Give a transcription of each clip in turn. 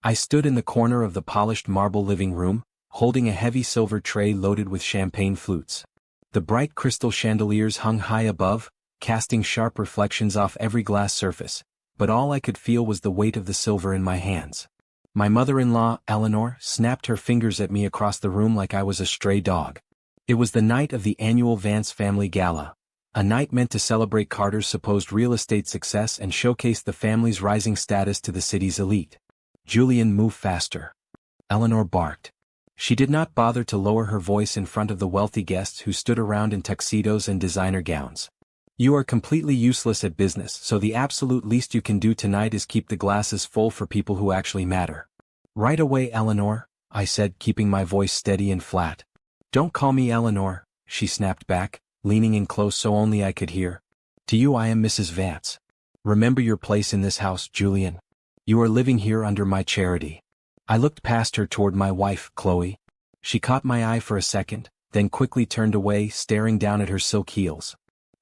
I stood in the corner of the polished marble living room, holding a heavy silver tray loaded with champagne flutes. The bright crystal chandeliers hung high above, casting sharp reflections off every glass surface, but all I could feel was the weight of the silver in my hands. My mother-in-law, Eleanor, snapped her fingers at me across the room like I was a stray dog. It was the night of the annual Vance family gala, a night meant to celebrate Carter's supposed real estate success and showcase the family's rising status to the city's elite. Julian, move faster. Eleanor barked. She did not bother to lower her voice in front of the wealthy guests who stood around in tuxedos and designer gowns. You are completely useless at business, so the absolute least you can do tonight is keep the glasses full for people who actually matter. Right away, Eleanor, I said, keeping my voice steady and flat. Don't call me Eleanor, she snapped back, leaning in close so only I could hear. To you I am Mrs. Vance. Remember your place in this house, Julian. You are living here under my charity. I looked past her toward my wife, Chloe. She caught my eye for a second, then quickly turned away, staring down at her silk heels.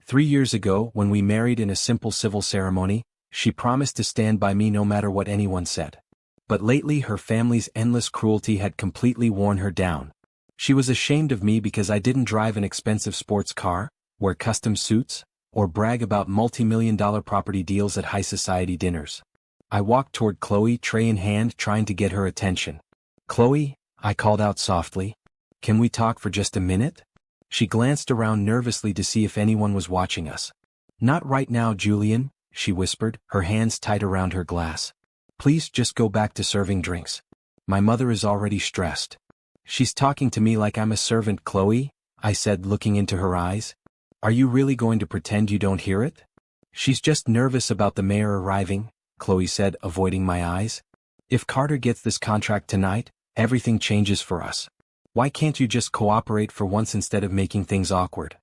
3 years ago, when we married in a simple civil ceremony, she promised to stand by me no matter what anyone said. But lately her family's endless cruelty had completely worn her down. She was ashamed of me because I didn't drive an expensive sports car, wear custom suits, or brag about multi-million-dollar property deals at high society dinners. I walked toward Chloe, tray in hand, trying to get her attention. Chloe, I called out softly. Can we talk for just a minute? She glanced around nervously to see if anyone was watching us. Not right now, Julian, she whispered, her hands tight around her glass. Please just go back to serving drinks. My mother is already stressed. She's talking to me like I'm a servant, Chloe, I said, looking into her eyes. Are you really going to pretend you don't hear it? She's just nervous about the mayor arriving, Chloe said, avoiding my eyes. If Carter gets this contract tonight, everything changes for us. Why can't you just cooperate for once instead of making things awkward?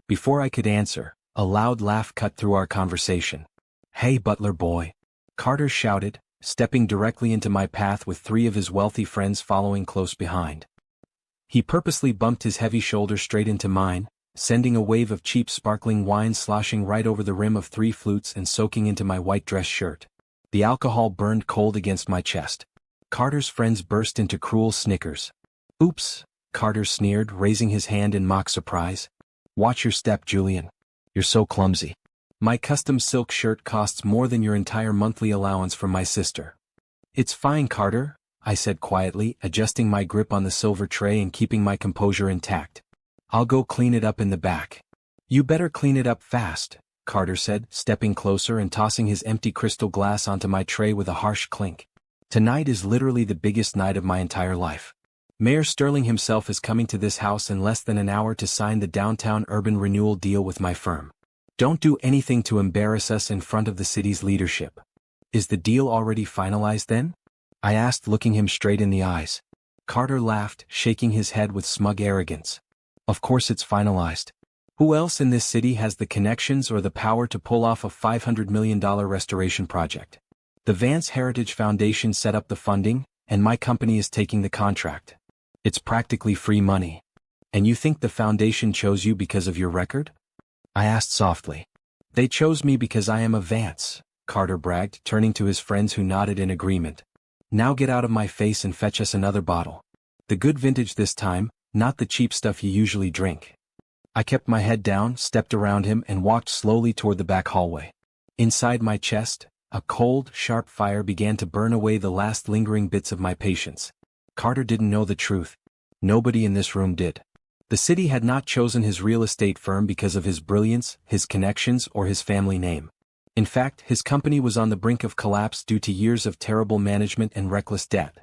Before I could answer, a loud laugh cut through our conversation. Hey, butler boy, Carter shouted, stepping directly into my path with 3 of his wealthy friends following close behind. He purposely bumped his heavy shoulder straight into mine, sending a wave of cheap sparkling wine sloshing right over the rim of 3 flutes and soaking into my white dress shirt. The alcohol burned cold against my chest. Carter's friends burst into cruel snickers. Oops, Carter sneered, raising his hand in mock surprise. Watch your step, Julian. You're so clumsy. My custom silk shirt costs more than your entire monthly allowance from my sister. It's fine, Carter, I said quietly, adjusting my grip on the silver tray and keeping my composure intact. I'll go clean it up in the back. You better clean it up fast, Carter said, stepping closer and tossing his empty crystal glass onto my tray with a harsh clink. Tonight is literally the biggest night of my entire life. Mayor Sterling himself is coming to this house in less than an hour to sign the downtown urban renewal deal with my firm. Don't do anything to embarrass us in front of the city's leadership. Is the deal already finalized then? I asked, looking him straight in the eyes. Carter laughed, shaking his head with smug arrogance. Of course it's finalized. Who else in this city has the connections or the power to pull off a $500 million restoration project? The Vance Heritage Foundation set up the funding, and my company is taking the contract. It's practically free money. And you think the foundation chose you because of your record? I asked softly. They chose me because I am a Vance, Carter bragged, turning to his friends who nodded in agreement. Now get out of my face and fetch us another bottle. The good vintage this time, not the cheap stuff you usually drink. I kept my head down, stepped around him, and walked slowly toward the back hallway. Inside my chest, a cold, sharp fire began to burn away the last lingering bits of my patience. Carter didn't know the truth. Nobody in this room did. The city had not chosen his real estate firm because of his brilliance, his connections, or his family name. In fact, his company was on the brink of collapse due to years of terrible management and reckless debt.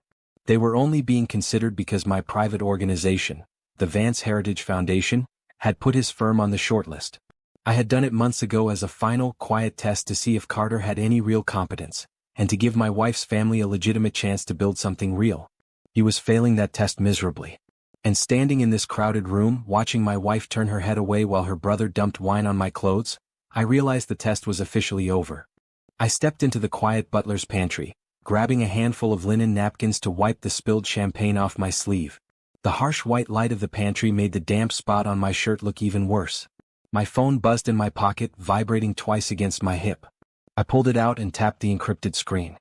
They were only being considered because my private organization, the Vance Heritage Foundation, had put his firm on the shortlist. I had done it months ago as a final, quiet test to see if Carter had any real competence, and to give my wife's family a legitimate chance to build something real. He was failing that test miserably. And standing in this crowded room, watching my wife turn her head away while her brother dumped wine on my clothes, I realized the test was officially over. I stepped into the quiet butler's pantry, grabbing a handful of linen napkins to wipe the spilled champagne off my sleeve. The harsh white light of the pantry made the damp spot on my shirt look even worse. My phone buzzed in my pocket, vibrating twice against my hip. I pulled it out and tapped the encrypted screen.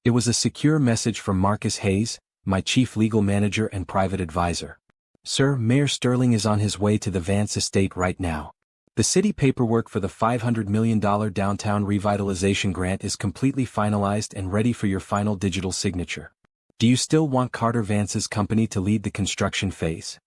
It was a secure message from Marcus Hayes, my chief legal manager and private advisor. Sir, Mayor Sterling is on his way to the Vance estate right now. The city paperwork for the $500 million downtown revitalization grant is completely finalized and ready for your final digital signature. Do you still want Carter Vance's company to lead the construction phase?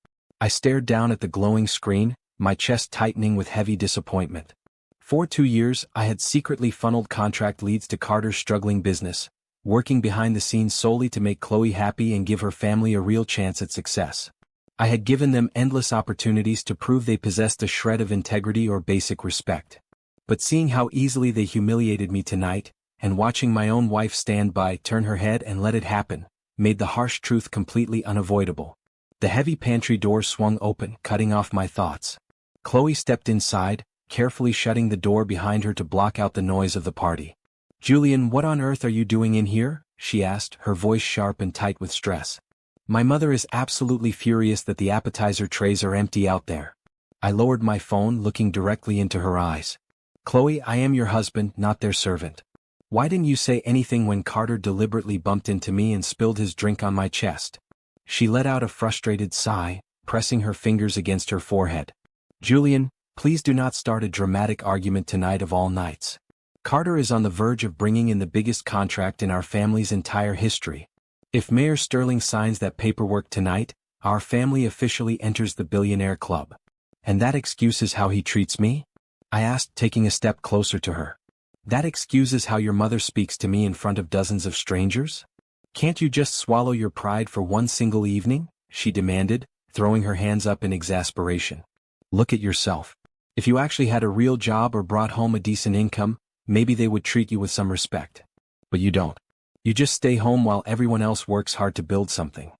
I stared down at the glowing screen, my chest tightening with heavy disappointment. For 2 years, I had secretly funneled contract leads to Carter's struggling business, working behind the scenes solely to make Chloe happy and give her family a real chance at success. I had given them endless opportunities to prove they possessed a shred of integrity or basic respect. But seeing how easily they humiliated me tonight, and watching my own wife stand by, turn her head and let it happen, made the harsh truth completely unavoidable. The heavy pantry door swung open, cutting off my thoughts. Chloe stepped inside, carefully shutting the door behind her to block out the noise of the party. "Julian, what on earth are you doing in here?" she asked, her voice sharp and tight with stress. "My mother is absolutely furious that the appetizer trays are empty out there." I lowered my phone, looking directly into her eyes. "Chloe, I am your husband, not their servant. Why didn't you say anything when Carter deliberately bumped into me and spilled his drink on my chest?" She let out a frustrated sigh, pressing her fingers against her forehead. "Julian, please do not start a dramatic argument tonight of all nights. Carter is on the verge of bringing in the biggest contract in our family's entire history. If Mayor Sterling signs that paperwork tonight, our family officially enters the Billionaire Club. And that excuses how he treats me?" I asked, taking a step closer to her. "That excuses how your mother speaks to me in front of dozens of strangers? Can't you just swallow your pride for one single evening?" she demanded, throwing her hands up in exasperation. "Look at yourself. If you actually had a real job or brought home a decent income, maybe they would treat you with some respect. But you don't. You just stay home while everyone else works hard to build something.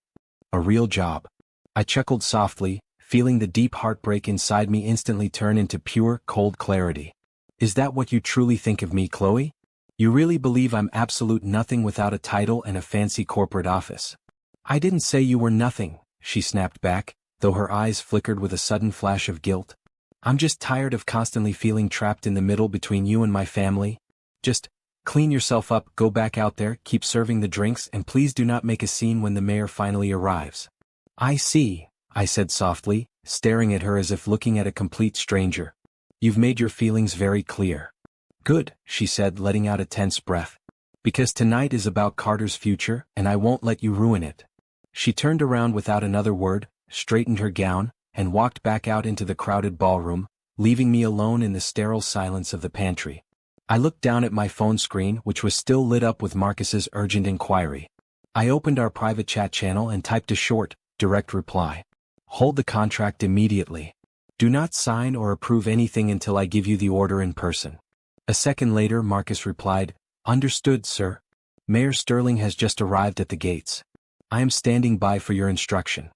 A real job." I chuckled softly, feeling the deep heartbreak inside me instantly turn into pure, cold clarity. "Is that what you truly think of me, Chloe? You really believe I'm absolute nothing without a title and a fancy corporate office?" "I didn't say you were nothing," she snapped back, though her eyes flickered with a sudden flash of guilt. "I'm just tired of constantly feeling trapped in the middle between you and my family. Just clean yourself up, go back out there, keep serving the drinks, and please do not make a scene when the mayor finally arrives." "I see," I said softly, staring at her as if looking at a complete stranger. "You've made your feelings very clear." "Good," she said, letting out a tense breath. "Because tonight is about Carter's future, and I won't let you ruin it." She turned around without another word, straightened her gown, and walked back out into the crowded ballroom, leaving me alone in the sterile silence of the pantry. I looked down at my phone screen, which was still lit up with Marcus's urgent inquiry. I opened our private chat channel and typed a short, direct reply. "Hold the contract immediately. Do not sign or approve anything until I give you the order in person." A second later, Marcus replied, "Understood, sir. Mayor Sterling has just arrived at the gates. I am standing by for your instruction."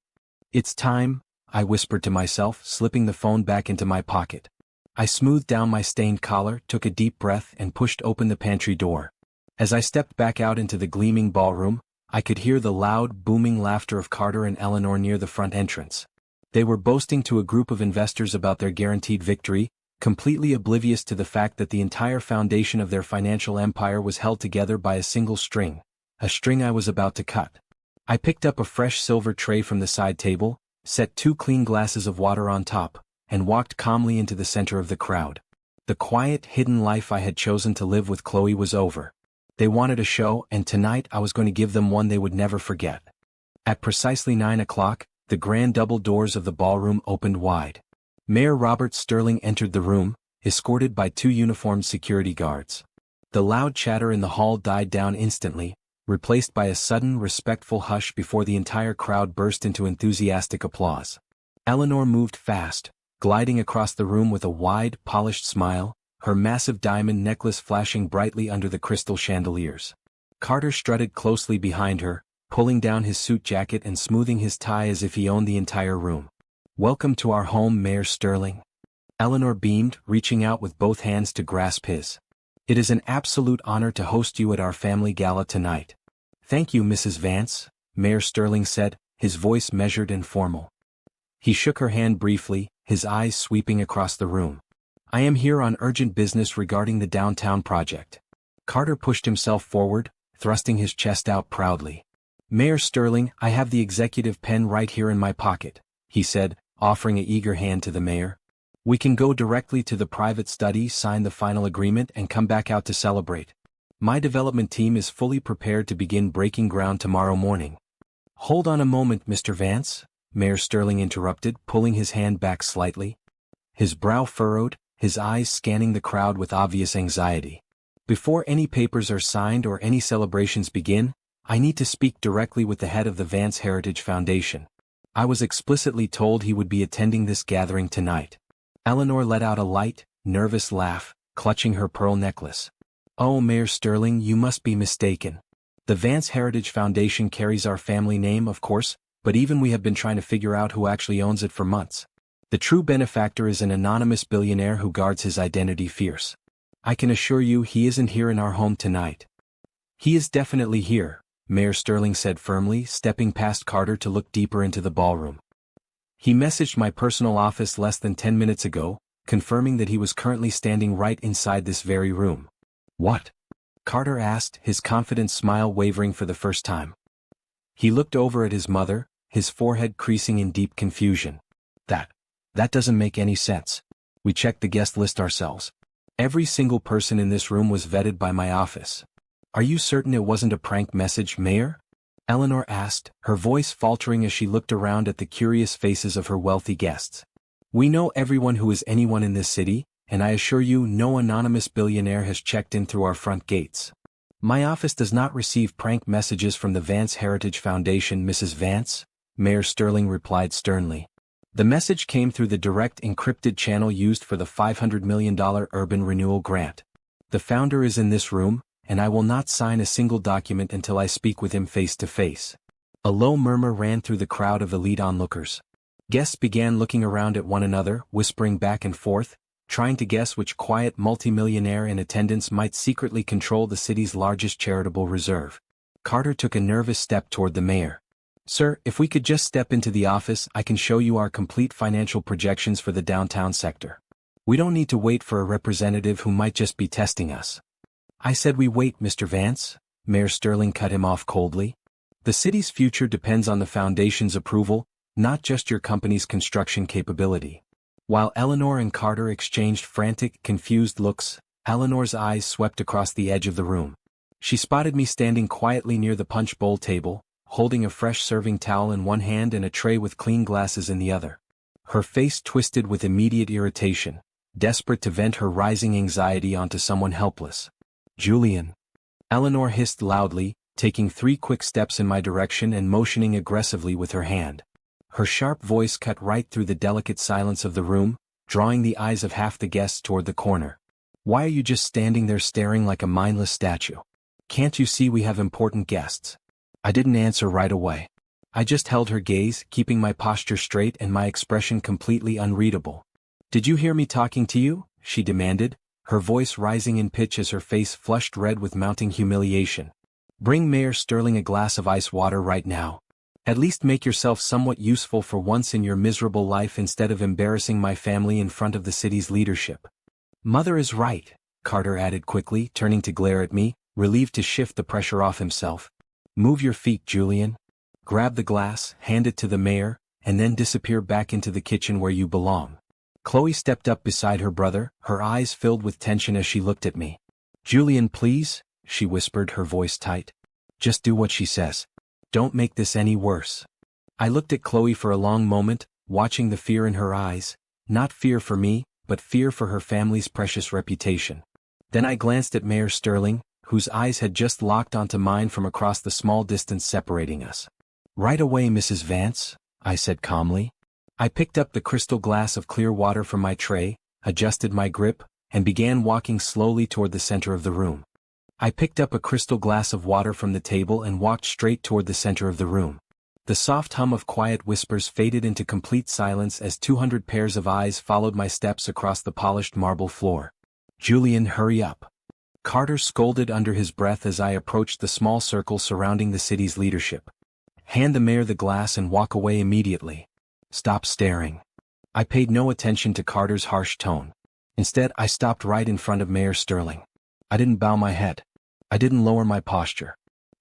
"It's time," I whispered to myself, slipping the phone back into my pocket. I smoothed down my stained collar, took a deep breath, and pushed open the pantry door. As I stepped back out into the gleaming ballroom, I could hear the loud, booming laughter of Carter and Eleanor near the front entrance. They were boasting to a group of investors about their guaranteed victory, completely oblivious to the fact that the entire foundation of their financial empire was held together by a single string, a string I was about to cut. I picked up a fresh silver tray from the side table, set 2 clean glasses of water on top, and walked calmly into the center of the crowd. The quiet, hidden life I had chosen to live with Chloe was over. They wanted a show, and tonight I was going to give them one they would never forget. At precisely 9 o'clock, the grand double doors of the ballroom opened wide. Mayor Robert Sterling entered the room, escorted by 2 uniformed security guards. The loud chatter in the hall died down instantly, replaced by a sudden, respectful hush before the entire crowd burst into enthusiastic applause. Eleanor moved fast, gliding across the room with a wide, polished smile, her massive diamond necklace flashing brightly under the crystal chandeliers. Carter strutted closely behind her, pulling down his suit jacket and smoothing his tie as if he owned the entire room. "Welcome to our home, Mayor Sterling." Eleanor beamed, reaching out with both hands to grasp his. "It is an absolute honor to host you at our family gala tonight." "Thank you, Mrs. Vance," Mayor Sterling said, his voice measured and formal. He shook her hand briefly, his eyes sweeping across the room. "I am here on urgent business regarding the downtown project." Carter pushed himself forward, thrusting his chest out proudly. "Mayor Sterling, I have the executive pen right here in my pocket," he said, offering an eager hand to the mayor. "We can go directly to the private study, sign the final agreement, and come back out to celebrate. My development team is fully prepared to begin breaking ground tomorrow morning." "Hold on a moment, Mr. Vance," Mayor Sterling interrupted, pulling his hand back slightly. His brow furrowed, his eyes scanning the crowd with obvious anxiety. "Before any papers are signed or any celebrations begin, I need to speak directly with the head of the Vance Heritage Foundation. I was explicitly told he would be attending this gathering tonight." Eleanor let out a light, nervous laugh, clutching her pearl necklace. "Oh, Mayor Sterling, you must be mistaken. The Vance Heritage Foundation carries our family name, of course, but even we have been trying to figure out who actually owns it for months. The true benefactor is an anonymous billionaire who guards his identity fierce. I can assure you he isn't here in our home tonight." "He is definitely here," Mayor Sterling said firmly, stepping past Carter to look deeper into the ballroom. "He messaged my personal office less than 10 minutes ago, confirming that he was currently standing right inside this very room." "What?" Carter asked, his confident smile wavering for the first time. He looked over at his mother, his forehead creasing in deep confusion. That doesn't make any sense. We checked the guest list ourselves. Every single person in this room was vetted by my office." "Are you certain it wasn't a prank message, Mayor?" Eleanor asked, her voice faltering as she looked around at the curious faces of her wealthy guests. "We know everyone who is anyone in this city, and I assure you no anonymous billionaire has checked in through our front gates. My office does not receive prank messages from the Vance Heritage Foundation, Mrs. Vance," Mayor Sterling replied sternly. "The message came through the direct encrypted channel used for the $500 million urban renewal grant. The founder is in this room, and I will not sign a single document until I speak with him face to face." A low murmur ran through the crowd of elite onlookers. Guests began looking around at one another, whispering back and forth, trying to guess which quiet multimillionaire in attendance might secretly control the city's largest charitable reserve. Carter took a nervous step toward the mayor. "Sir, if we could just step into the office, I can show you our complete financial projections for the downtown sector. We don't need to wait for a representative who might just be testing us." "I said we wait, Mr. Vance," Mayor Sterling cut him off coldly. "The city's future depends on the foundation's approval, not just your company's construction capability." While Eleanor and Carter exchanged frantic, confused looks, Eleanor's eyes swept across the edge of the room. She spotted me standing quietly near the punch bowl table, holding a fresh serving towel in one hand and a tray with clean glasses in the other. Her face twisted with immediate irritation, desperate to vent her rising anxiety onto someone helpless. "Julian." Eleanor hissed loudly, taking 3 quick steps in my direction and motioning aggressively with her hand. Her sharp voice cut right through the delicate silence of the room, drawing the eyes of half the guests toward the corner. "Why are you just standing there staring like a mindless statue? Can't you see we have important guests?" I didn't answer right away. I just held her gaze, keeping my posture straight and my expression completely unreadable. "Did you hear me talking to you?" she demanded, her voice rising in pitch as her face flushed red with mounting humiliation. "Bring Mayor Sterling a glass of ice water right now. At least make yourself somewhat useful for once in your miserable life instead of embarrassing my family in front of the city's leadership." "Mother is right," Carter added quickly, turning to glare at me, relieved to shift the pressure off himself. "Move your feet, Julian. Grab the glass, hand it to the mayor, and then disappear back into the kitchen where you belong." Chloe stepped up beside her brother, her eyes filled with tension as she looked at me. "Julian, please," she whispered, her voice tight. "Just do what she says. Don't make this any worse." I looked at Chloe for a long moment, watching the fear in her eyes, not fear for me, but fear for her family's precious reputation. Then I glanced at Mayor Sterling, whose eyes had just locked onto mine from across the small distance separating us. "Right away, Mrs. Vance," I said calmly. I picked up the crystal glass of clear water from my tray, adjusted my grip, and began walking slowly toward the center of the room. I picked up a crystal glass of water from the table and walked straight toward the center of the room. The soft hum of quiet whispers faded into complete silence as 200 pairs of eyes followed my steps across the polished marble floor. "Julian, hurry up," Carter scolded under his breath as I approached the small circle surrounding the city's leadership. "Hand the mayor the glass and walk away immediately. Stop staring." I paid no attention to Carter's harsh tone. Instead, I stopped right in front of Mayor Sterling. I didn't bow my head. I didn't lower my posture.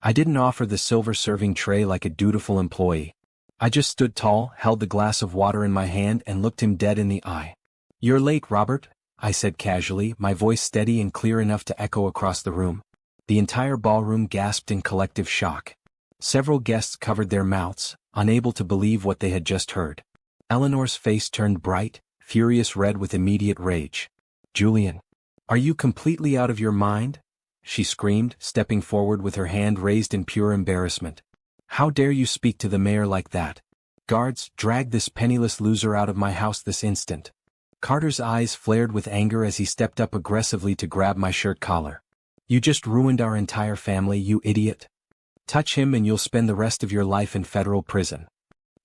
I didn't offer the silver serving tray like a dutiful employee. I just stood tall, held the glass of water in my hand and looked him dead in the eye. "You're late, Robert," I said casually, my voice steady and clear enough to echo across the room. The entire ballroom gasped in collective shock. Several guests covered their mouths, unable to believe what they had just heard. Eleanor's face turned bright, furious red with immediate rage. "Julian, are you completely out of your mind?" she screamed, stepping forward with her hand raised in pure embarrassment. "How dare you speak to the mayor like that? Guards, drag this penniless loser out of my house this instant." Carter's eyes flared with anger as he stepped up aggressively to grab my shirt collar. "You just ruined our entire family, you idiot. Touch him and you'll spend the rest of your life in federal prison."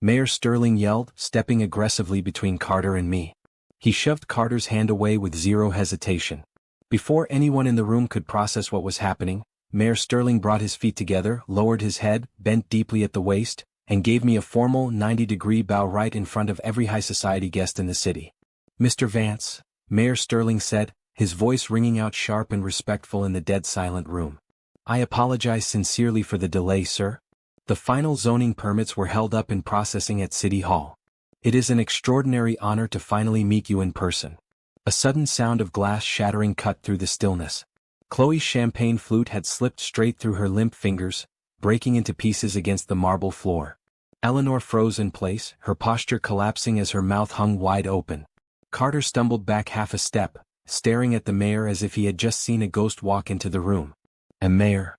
Mayor Sterling yelled, stepping aggressively between Carter and me. He shoved Carter's hand away with zero hesitation. Before anyone in the room could process what was happening, Mayor Sterling brought his feet together, lowered his head, bent deeply at the waist, and gave me a formal 90-degree bow right in front of every high society guest in the city. "Mr. Vance," Mayor Sterling said, his voice ringing out sharp and respectful in the dead silent room. "I apologize sincerely for the delay, sir. The final zoning permits were held up in processing at City Hall. It is an extraordinary honor to finally meet you in person." A sudden sound of glass shattering cut through the stillness. Chloe's champagne flute had slipped straight through her limp fingers, breaking into pieces against the marble floor. Eleanor froze in place, her posture collapsing as her mouth hung wide open. Carter stumbled back half a step, staring at the mayor as if he had just seen a ghost walk into the room. "A mayor?"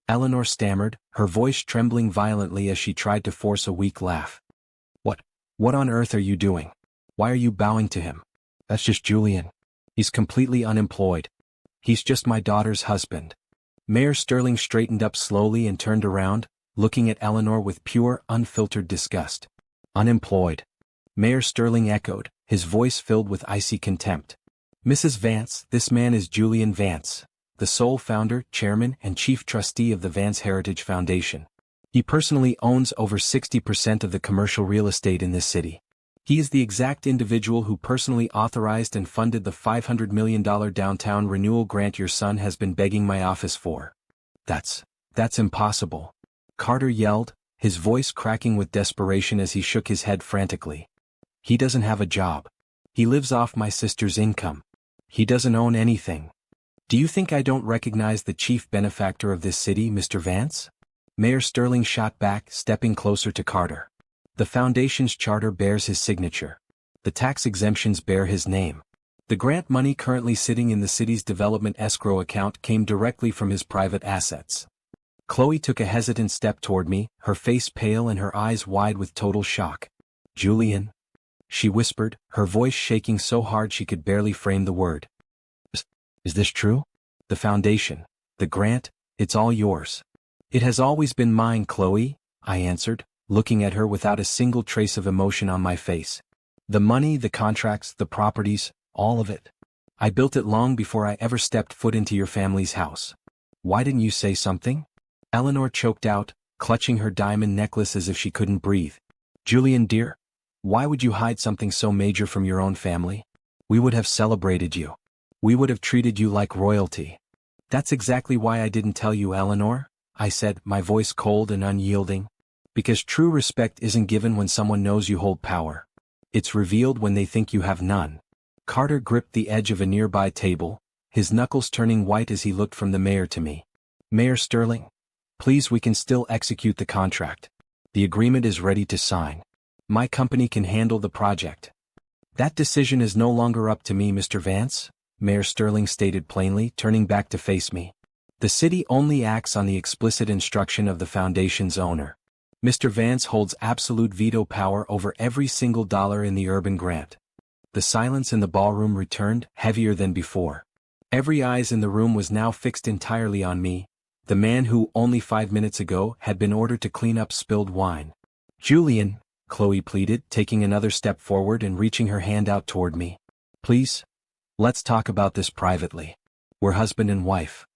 Eleanor stammered, her voice trembling violently as she tried to force a weak laugh. What on earth are you doing? Why are you bowing to him? That's just Julian. He's completely unemployed. He's just my daughter's husband." Mayor Sterling straightened up slowly and turned around, looking at Eleanor with pure, unfiltered disgust. "Unemployed?" Mayor Sterling echoed, his voice filled with icy contempt. "Mrs. Vance, this man is Julian Vance, the sole founder, chairman, and chief trustee of the Vance Heritage Foundation. He personally owns over 60% of the commercial real estate in this city. He is the exact individual who personally authorized and funded the $500 million downtown renewal grant your son has been begging my office for." That's impossible," Carter yelled, his voice cracking with desperation as he shook his head frantically. "He doesn't have a job. He lives off my sister's income. He doesn't own anything. Do you think I don't recognize the chief benefactor of this city, Mr. Vance?" Mayor Sterling shot back, stepping closer to Carter. "The foundation's charter bears his signature. The tax exemptions bear his name. The grant money currently sitting in the city's development escrow account came directly from his private assets." Chloe took a hesitant step toward me, her face pale and her eyes wide with total shock. "Julian?" she whispered, her voice shaking so hard she could barely frame the word. Is this true? The foundation, the grant, it's all yours." "It has always been mine, Chloe," I answered, looking at her without a single trace of emotion on my face. "The money, the contracts, the properties, all of it. I built it long before I ever stepped foot into your family's house." "Why didn't you say something?" Eleanor choked out, clutching her diamond necklace as if she couldn't breathe. "Julian dear, why would you hide something so major from your own family? We would have celebrated you. We would have treated you like royalty." "That's exactly why I didn't tell you, Eleanor," I said, my voice cold and unyielding. "Because true respect isn't given when someone knows you hold power. It's revealed when they think you have none." Carter gripped the edge of a nearby table, his knuckles turning white as he looked from the mayor to me. "Mayor Sterling, please, we can still execute the contract. The agreement is ready to sign. My company can handle the project." "That decision is no longer up to me, Mr. Vance," Mayor Sterling stated plainly, turning back to face me. "The city only acts on the explicit instruction of the foundation's owner. Mr. Vance holds absolute veto power over every single dollar in the urban grant." The silence in the ballroom returned, heavier than before. Every eyes in the room was now fixed entirely on me, the man who, only 5 minutes ago, had been ordered to clean up spilled wine. "Julian," Chloe pleaded, taking another step forward and reaching her hand out toward me. "Please, let's talk about this privately. We're husband and wife."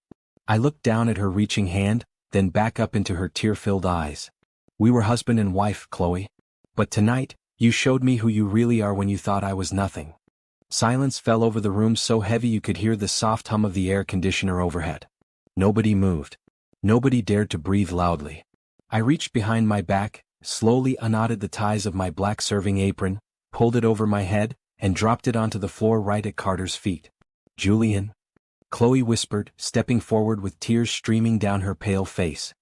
I looked down at her reaching hand, then back up into her tear-filled eyes. "We were husband and wife, Chloe. But tonight, you showed me who you really are when you thought I was nothing." Silence fell over the room so heavy you could hear the soft hum of the air conditioner overhead. Nobody moved. Nobody dared to breathe loudly. I reached behind my back, slowly unknotted the ties of my black serving apron, pulled it over my head, and dropped it onto the floor right at Carter's feet. "Julian?" Chloe whispered, stepping forward with tears streaming down her pale face.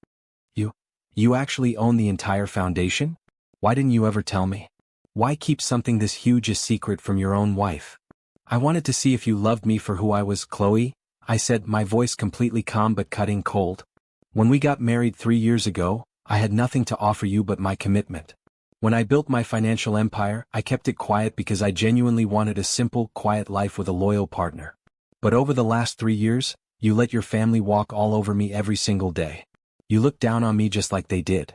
You actually own the entire foundation? Why didn't you ever tell me? Why keep something this huge a secret from your own wife? I wanted to see if you loved me for who I was, Chloe, I said, my voice completely calm but cutting cold. When we got married 3 years ago, I had nothing to offer you but my commitment. When I built my financial empire, I kept it quiet because I genuinely wanted a simple, quiet life with a loyal partner. But over the last 3 years, you let your family walk all over me every single day. You looked down on me just like they did.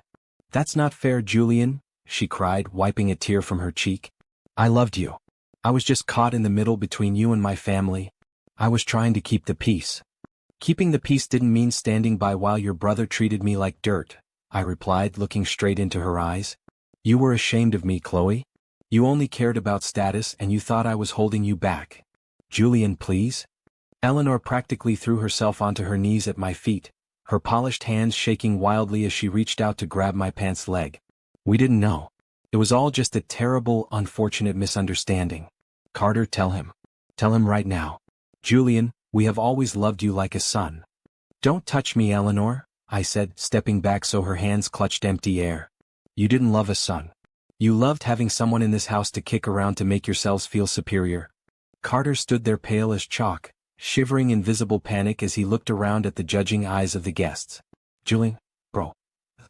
That's not fair, Julian, she cried, wiping a tear from her cheek. I loved you. I was just caught in the middle between you and my family. I was trying to keep the peace. Keeping the peace didn't mean standing by while your brother treated me like dirt, I replied, looking straight into her eyes. You were ashamed of me, Chloe. You only cared about status and you thought I was holding you back. Julian, please? Eleanor practically threw herself onto her knees at my feet, her polished hands shaking wildly as she reached out to grab my pants leg. We didn't know. It was all just a terrible, unfortunate misunderstanding. Carter, tell him. Tell him right now. Julian, we have always loved you like a son. Don't touch me, Eleanor, I said, stepping back so her hands clutched empty air. You didn't love a son. You loved having someone in this house to kick around to make yourselves feel superior. Carter stood there pale as chalk, shivering in visible panic as he looked around at the judging eyes of the guests. Julian, bro.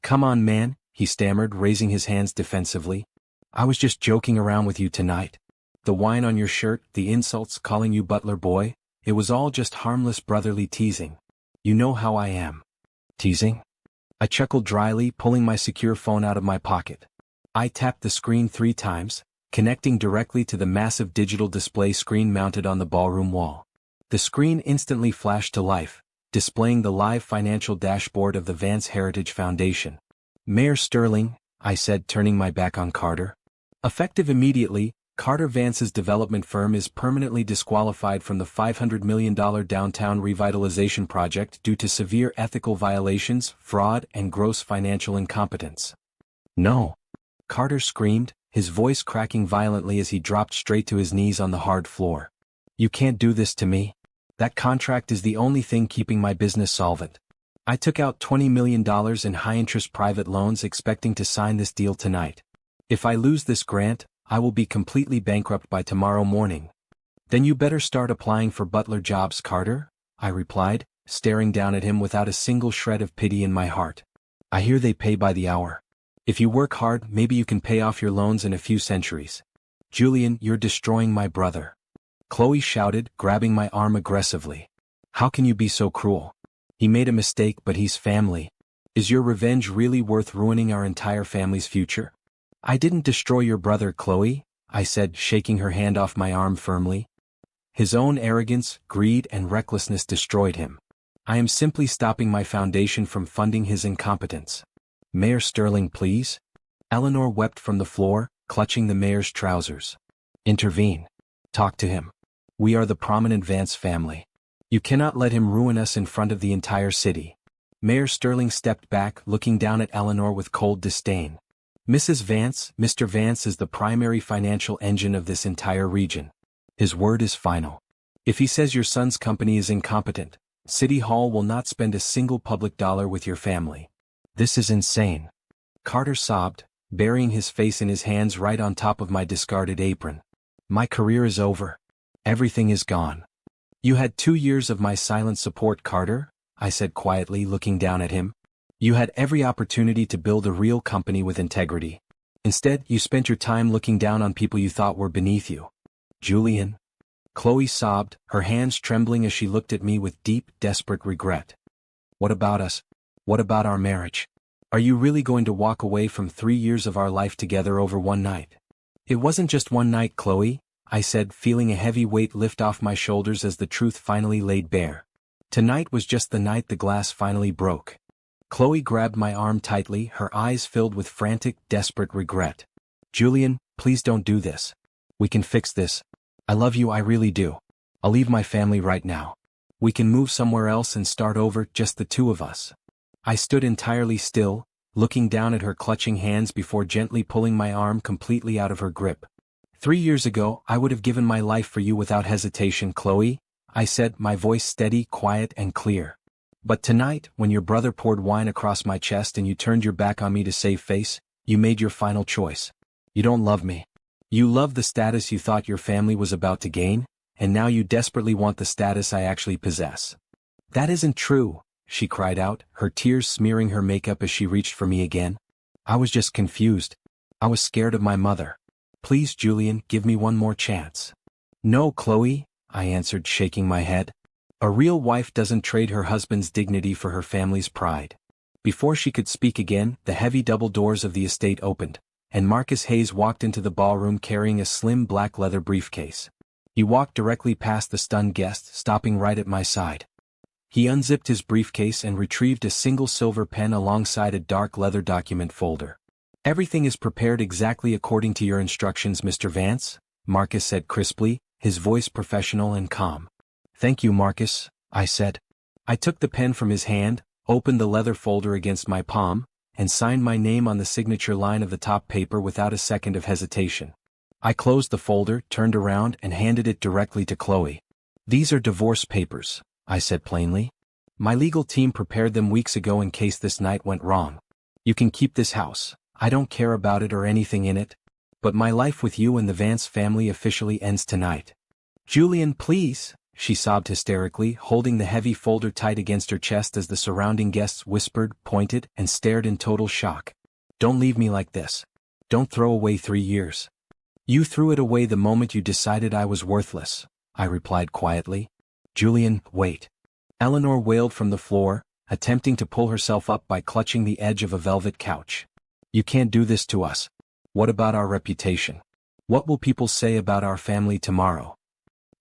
Come on, man, he stammered, raising his hands defensively. I was just joking around with you tonight. The wine on your shirt, the insults, calling you butler boy, it was all just harmless brotherly teasing. You know how I am. Teasing? I chuckled dryly, pulling my secure phone out of my pocket. I tapped the screen 3 times, connecting directly to the massive digital display screen mounted on the ballroom wall. The screen instantly flashed to life, displaying the live financial dashboard of the Vance Heritage Foundation. Mayor Sterling, I said, turning my back on Carter. Effective immediately, Carter Vance's development firm is permanently disqualified from the $500 million downtown revitalization project due to severe ethical violations, fraud, and gross financial incompetence. No! Carter screamed, his voice cracking violently as he dropped straight to his knees on the hard floor. You can't do this to me. That contract is the only thing keeping my business solvent. I took out $20 million in high-interest private loans expecting to sign this deal tonight. If I lose this grant, I will be completely bankrupt by tomorrow morning. Then you better start applying for butler jobs, Carter, I replied, staring down at him without a single shred of pity in my heart. I hear they pay by the hour. If you work hard, maybe you can pay off your loans in a few centuries. Julian, you're destroying my brother. Chloe shouted, grabbing my arm aggressively. How can you be so cruel? He made a mistake, but he's family. Is your revenge really worth ruining our entire family's future? I didn't destroy your brother, Chloe, I said, shaking her hand off my arm firmly. His own arrogance, greed, and recklessness destroyed him. I am simply stopping my foundation from funding his incompetence. Mayor Sterling, please? Eleanor wept from the floor, clutching the mayor's trousers. Intervene. Talk to him. We are the prominent Vance family. You cannot let him ruin us in front of the entire city. Mayor Sterling stepped back, looking down at Eleanor with cold disdain. Mrs. Vance, Mr. Vance is the primary financial engine of this entire region. His word is final. If he says your son's company is incompetent, City Hall will not spend a single public dollar with your family. This is insane. Carter sobbed, burying his face in his hands right on top of my discarded apron. My career is over. Everything is gone. You had 2 years of my silent support, Carter, I said quietly, looking down at him. You had every opportunity to build a real company with integrity. Instead, you spent your time looking down on people you thought were beneath you. Julian. Chloe sobbed, her hands trembling as she looked at me with deep, desperate regret. What about us? What about our marriage? Are you really going to walk away from 3 years of our life together over one night? It wasn't just one night, Chloe, I said, feeling a heavy weight lift off my shoulders as the truth finally laid bare. Tonight was just the night the glass finally broke. Chloe grabbed my arm tightly, her eyes filled with frantic, desperate regret. Julian, please don't do this. We can fix this. I love you, I really do. I'll leave my family right now. We can move somewhere else and start over, just the two of us. I stood entirely still, looking down at her clutching hands before gently pulling my arm completely out of her grip. 3 years ago, I would have given my life for you without hesitation, Chloe, I said, my voice steady, quiet, and clear. But tonight, when your brother poured wine across my chest and you turned your back on me to save face, you made your final choice. You don't love me. You love the status you thought your family was about to gain, and now you desperately want the status I actually possess. That isn't true, she cried out, her tears smearing her makeup as she reached for me again. I was just confused. I was scared of my mother. Please, Julian, give me one more chance. No, Chloe, I answered, shaking my head. A real wife doesn't trade her husband's dignity for her family's pride. Before she could speak again, the heavy double doors of the estate opened, and Marcus Hayes walked into the ballroom carrying a slim black leather briefcase. He walked directly past the stunned guest, stopping right at my side. He unzipped his briefcase and retrieved a single silver pen alongside a dark leather document folder. Everything is prepared exactly according to your instructions, Mr. Vance, Marcus said crisply, his voice professional and calm. Thank you, Marcus, I said. I took the pen from his hand, opened the leather folder against my palm, and signed my name on the signature line of the top paper without a second of hesitation. I closed the folder, turned around, and handed it directly to Chloe. These are divorce papers, I said plainly. My legal team prepared them weeks ago in case this night went wrong. You can keep this house. I don't care about it or anything in it. But my life with you and the Vance family officially ends tonight. Julian, please, she sobbed hysterically, holding the heavy folder tight against her chest as the surrounding guests whispered, pointed, and stared in total shock. Don't leave me like this. Don't throw away 3 years. You threw it away the moment you decided I was worthless, I replied quietly. Julian, wait. Eleanor wailed from the floor, attempting to pull herself up by clutching the edge of a velvet couch. You can't do this to us. What about our reputation? What will people say about our family tomorrow?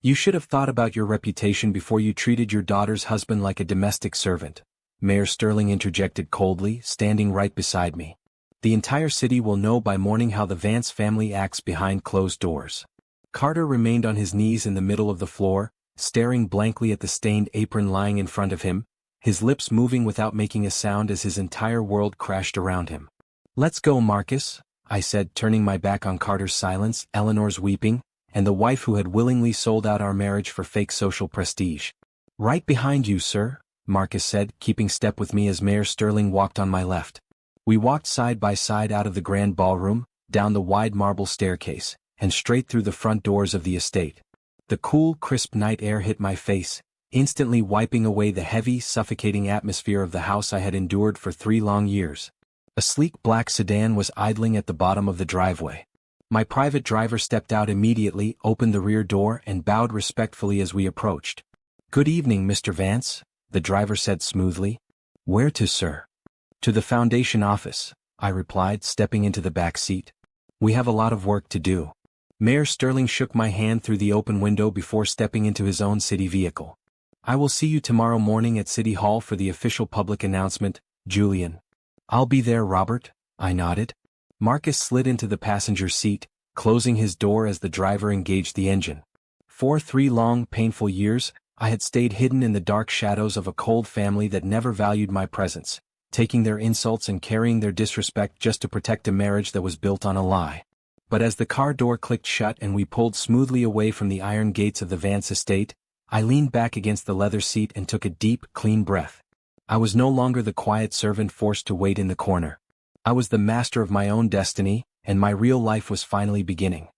You should have thought about your reputation before you treated your daughter's husband like a domestic servant, Mayor Sterling interjected coldly, standing right beside me. The entire city will know by morning how the Vance family acts behind closed doors. Carter remained on his knees in the middle of the floor, staring blankly at the stained apron lying in front of him, his lips moving without making a sound as his entire world crashed around him. Let's go, Marcus, I said, turning my back on Carter's silence, Eleanor's weeping, and the wife who had willingly sold out our marriage for fake social prestige. Right behind you, sir, Marcus said, keeping step with me as Mayor Sterling walked on my left. We walked side by side out of the grand ballroom, down the wide marble staircase, and straight through the front doors of the estate. The cool, crisp night air hit my face, instantly wiping away the heavy, suffocating atmosphere of the house I had endured for 3 long years. A sleek black sedan was idling at the bottom of the driveway. My private driver stepped out immediately, opened the rear door, and bowed respectfully as we approached. Good evening, Mr. Vance, the driver said smoothly. Where to, sir? To the foundation office, I replied, stepping into the back seat. We have a lot of work to do. Mayor Sterling shook my hand through the open window before stepping into his own city vehicle. I will see you tomorrow morning at City Hall for the official public announcement, Julian. I'll be there, Robert, I nodded. Marcus slid into the passenger seat, closing his door as the driver engaged the engine. For 3 long, painful years, I had stayed hidden in the dark shadows of a cold family that never valued my presence, taking their insults and carrying their disrespect just to protect a marriage that was built on a lie. But as the car door clicked shut and we pulled smoothly away from the iron gates of the Vance estate, I leaned back against the leather seat and took a deep, clean breath. I was no longer the quiet servant forced to wait in the corner. I was the master of my own destiny, and my real life was finally beginning.